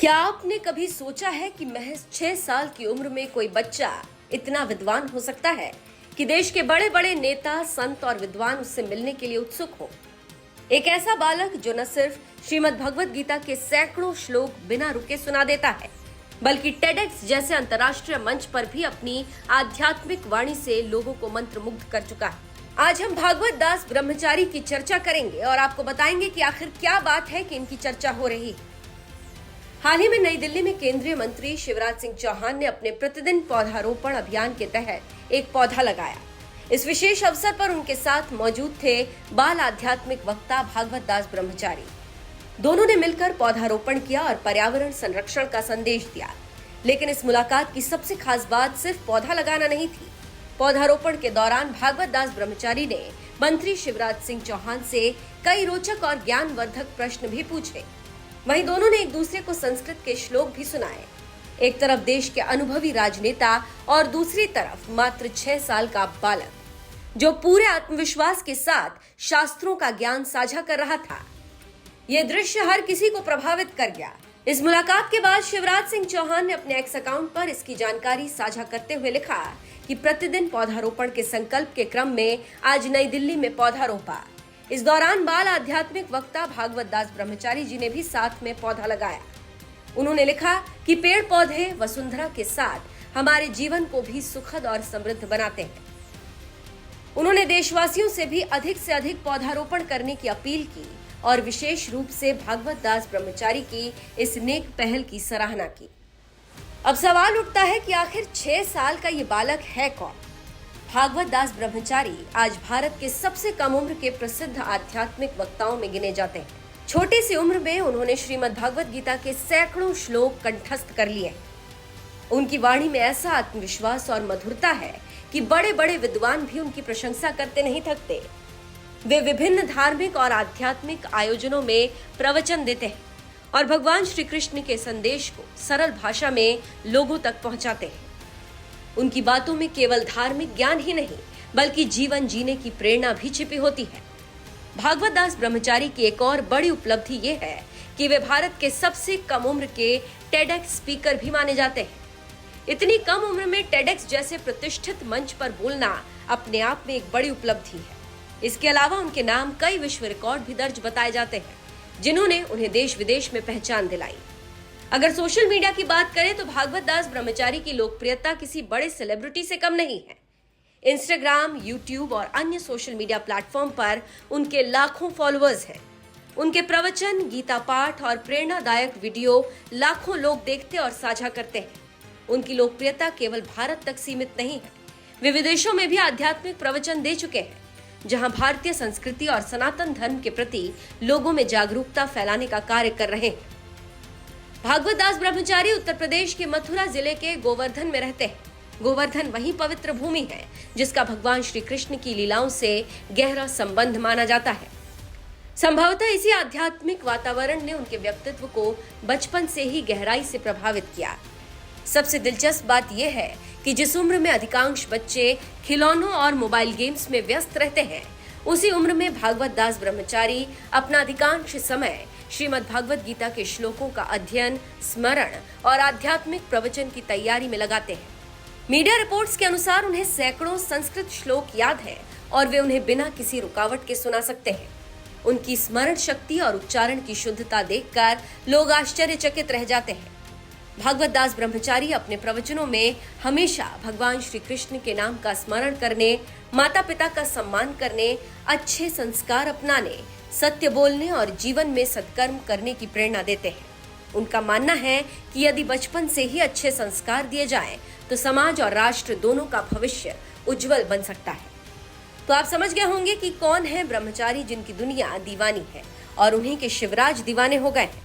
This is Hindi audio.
क्या आपने कभी सोचा है कि महज 6 साल की उम्र में कोई बच्चा इतना विद्वान हो सकता है कि देश के बड़े बड़े नेता, संत और विद्वान उससे मिलने के लिए उत्सुक हो। एक ऐसा बालक जो न सिर्फ श्रीमद् भगवत गीता के सैकड़ों श्लोक बिना रुके सुना देता है, बल्कि टेडेक्स जैसे अंतर्राष्ट्रीय मंच पर भी अपनी आध्यात्मिक वाणी से लोगों को मंत्रमुग्ध कर चुका है। आज हम भागवत दास ब्रह्मचारी की चर्चा करेंगे और आपको बताएंगे कि आखिर क्या बात है कि इनकी चर्चा हो रही है। हाल ही में नई दिल्ली में केंद्रीय मंत्री शिवराज सिंह चौहान ने अपने प्रतिदिन पौधारोपण अभियान के तहत एक पौधा लगाया। इस विशेष अवसर पर उनके साथ मौजूद थे बाल आध्यात्मिक वक्ता भागवत दास ब्रह्मचारी। दोनों ने मिलकर पौधारोपण किया और पर्यावरण संरक्षण का संदेश दिया। लेकिन इस मुलाकात की सबसे खास बात सिर्फ पौधा लगाना नहीं थी। पौधारोपण के दौरान भागवत दास ब्रह्मचारी ने मंत्री शिवराज सिंह चौहान से कई रोचक और ज्ञानवर्धक प्रश्न भी पूछे। वहीं दोनों ने एक दूसरे को संस्कृत के श्लोक भी सुनाए। एक तरफ देश के अनुभवी राजनेता और दूसरी तरफ मात्र 6 साल का बालक, जो पूरे आत्मविश्वास के साथ शास्त्रों का ज्ञान साझा कर रहा था। यह दृश्य हर किसी को प्रभावित कर गया। इस मुलाकात के बाद शिवराज सिंह चौहान ने अपने एक्स अकाउंट पर इसकी जानकारी साझा करते हुए लिखा कि प्रतिदिन पौधारोपण के संकल्प के क्रम में आज नई दिल्ली में पौधा रोपा। इस दौरान बाल आध्यात्मिक वक्ता भागवत दास ब्रह्मचारी जी ने भी साथ में पौधा लगाया। उन्होंने लिखा कि पेड़ पौधे वसुंधरा के साथ हमारे जीवन को भी सुखद और समृद्ध बनाते हैं। उन्होंने देशवासियों से भी अधिक पौधारोपण करने की अपील की और विशेष रूप से भागवत दास ब्रह्मचारी की इस नेक पहल की सराहना की। अब सवाल उठता है कि आखिर 6 साल का ये बालक है कौन? भागवत दास ब्रह्मचारी आज भारत के सबसे कम उम्र के प्रसिद्ध आध्यात्मिक वक्ताओं में गिने जाते हैं। छोटी सी उम्र में उन्होंने श्रीमद् भगवत गीता के सैकड़ों श्लोक कंठस्थ कर लिए हैं। उनकी वाणी में ऐसा आत्मविश्वास और मधुरता है कि बड़े बड़े विद्वान भी उनकी प्रशंसा करते नहीं थकते। वे विभिन्न धार्मिक और आध्यात्मिक आयोजनों में प्रवचन देते हैं और भगवान श्री कृष्ण के संदेश को सरल भाषा में लोगों तक पहुंचाते हैं। उनकी बातों में केवल धार्मिक ज्ञान ही नहीं, बल्कि जीवन जीने की प्रेरणा भी छिपी होती है। भागवत दास ब्रह्मचारी की एक और बड़ी उपलब्धि ये है कि वे भारत के सबसे कम उम्र के टेडेक्स स्पीकर भी माने जाते हैं। इतनी कम उम्र में टेडेक्स जैसे प्रतिष्ठित मंच पर बोलना अपने आप में एक बड़ी उपलब्धि है। इसके अलावा उनके नाम कई विश्व रिकॉर्ड भी दर्ज बताए जाते हैं, जिन्होंने उन्हें देश विदेश में पहचान दिलाई। अगर सोशल मीडिया की बात करें तो भागवत दास ब्रह्मचारी की लोकप्रियता किसी बड़े सेलिब्रिटी से कम नहीं है। इंस्टाग्राम, यूट्यूब और अन्य सोशल मीडिया प्लेटफॉर्म पर उनके लाखों फॉलोअर्स हैं। उनके प्रवचन, गीता पाठ और प्रेरणादायक वीडियो लाखों लोग देखते और साझा करते हैं। उनकी लोकप्रियता केवल भारत तक सीमित नहीं है। वे विदेशों में भी आध्यात्मिक प्रवचन दे चुके हैं, जहां भारतीय संस्कृति और सनातन धर्म के प्रति लोगों में जागरूकता फैलाने का कार्य कर रहे हैं। भागवत दास ब्रह्मचारी उत्तर प्रदेश के मथुरा जिले के गोवर्धन में रहते हैं। गोवर्धन वही पवित्र भूमि है जिसका भगवान श्री कृष्ण की लीलाओं से गहरा संबंध माना जाता है। संभवतः इसी आध्यात्मिक वातावरण ने उनके व्यक्तित्व को बचपन से ही गहराई से प्रभावित किया। सबसे दिलचस्प बात यह है कि जिस उम्र में अधिकांश बच्चे खिलौनों और मोबाइल गेम्स में व्यस्त रहते हैं, उसी उम्र में भागवत दास ब्रह्मचारी अपना अधिकांश समय श्रीमद् भगवत गीता के श्लोकों का अध्ययन, स्मरण और आध्यात्मिक प्रवचन की तैयारी में लगाते हैं। मीडिया रिपोर्ट्स के अनुसार उन्हें सैकड़ों संस्कृत श्लोक याद हैं और वे उन्हें बिना किसी रुकावट के सुना सकते हैं। उनकी स्मरण शक्ति और उच्चारण की शुद्धता देखकर लोग आश्चर्यचकित रह जाते हैं। भागवत दास ब्रह्मचारी अपने प्रवचनों में हमेशा भगवान श्री कृष्ण के नाम का स्मरण करने, माता पिता का सम्मान करने, अच्छे संस्कार अपनाने, सत्य बोलने और जीवन में सत्कर्म करने की प्रेरणा देते हैं। उनका मानना है कि यदि बचपन से ही अच्छे संस्कार दिए जाएं, तो समाज और राष्ट्र दोनों का भविष्य उज्जवल बन सकता है। तो आप समझ गए होंगे कि कौन है ब्रह्मचारी जिनकी दुनिया दीवानी है और उन्हीं के शिवराज दीवाने हो गए हैं।